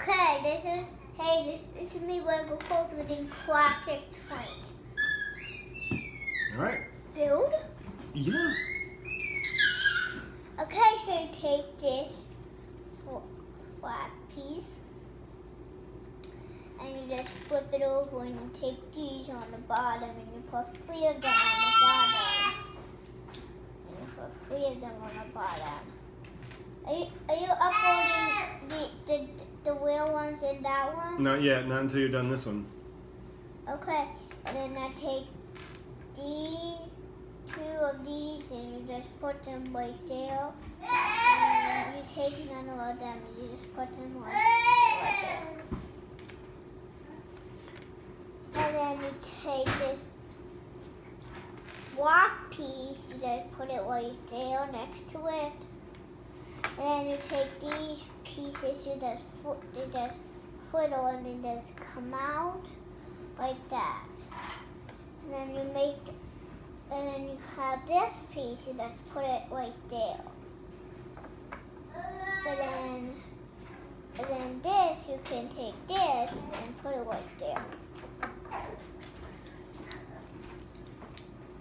Okay, this is me Lego building classic train. All right. Build. Yeah. Okay, so you take this flat piece and you just flip it over and you take these on the bottom and you put 3 of them on the bottom. And you put 3 of them on the bottom. Are you uploading the real ones in that one? Not yet. Not until you're done this one. Okay, and then I take these 2 of these and you just put them right there. And you take none of them and you just put them right there. And then you take this block piece, you just put it right there next to it. And then you take these pieces, you just fiddle and they just come out like that. And then you have this piece, you just put it right there. And then this, you can take this and put it right there.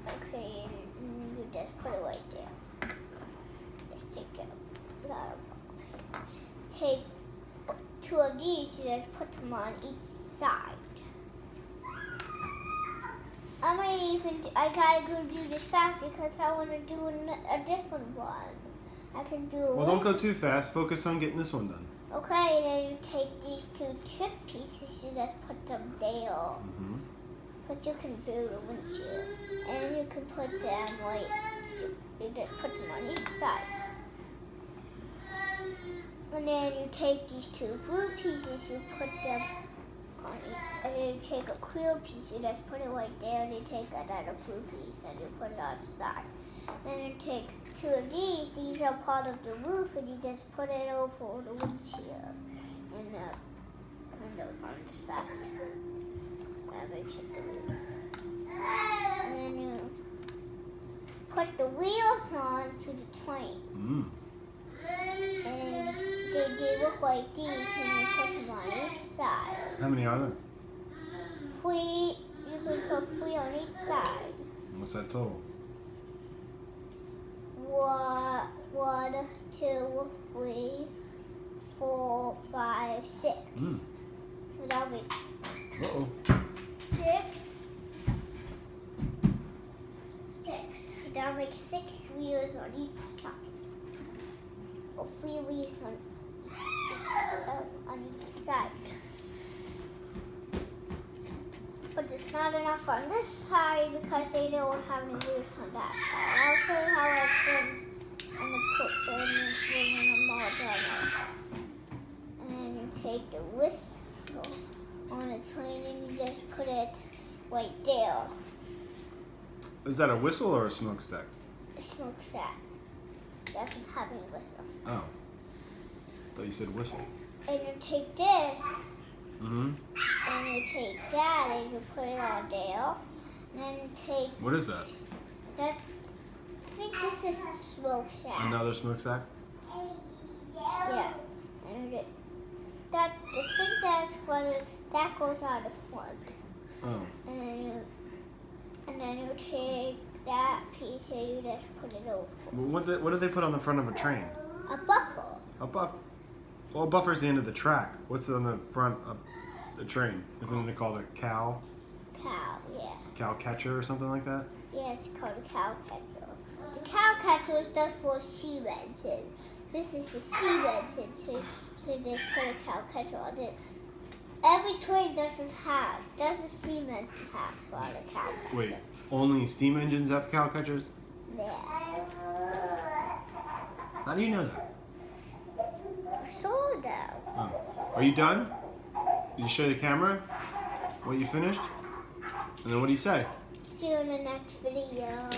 Okay, and you just put it right there. Just take it. Take 2 of these, you just put them on each side. I gotta go do this fast because I want to do a different one. I can do Well, don't go too fast. Focus on getting this one done. Okay, and then you take these 2 chip pieces, you just put them there. Mm-hmm. But you can build a windshield. And you can put them like, you just put them on each side. And then you take these 2 blue pieces, you put them on each, and then you take a clear piece, you just put it right there, and you take another blue piece and you put it on the side. Then you take 2 of these are part of the roof, and you just put it over the windshield and the windows on the side. That makes it the wheel. And then you put the wheels on to the train. Mm. And they look like these, and you put them on each side. How many are there? 3, you can put 3 on each side. What's that total? 1, 2, 3, 4, 5, 6. Mm. So that'll be Uh-oh. 6. That'll make 6 wheels on each side. Or 3 wheels on each side. But it's not enough on this side because they don't have any wheels on that side. I'll show you how I put in the all done. And then you take the whistle on the train and you just put it right there. Is that a whistle or a smokestack? The smokestack doesn't have any whistle. Oh. Thought you said whistle. And you take this, Mm-hmm. and you take that, and you put it on there. And then you take What is that? that. I think this is the smokestack. Another smokestack? Yeah. And I think that's what that goes on the front. Oh. And then you take that piece and you just put it over. What do they put on the front of a train? A buffer. A buffer. Well, a buffer's the end of the track. What's on the front of the train? Isn't it called a cow? Cow, yeah. Cow catcher or something like that? Yeah, it's called a cow catcher. The cow catcher is just for steam engine. This is the steam engine, so they put a cow catcher on it. Every train doesn't a steam engine have on a cow catcher. Wait, only steam engines have cow catchers? Yeah. How do you know that? I saw that. Oh. Are you done? Did you show the camera what you finished? And then what do you say? See you in the next video.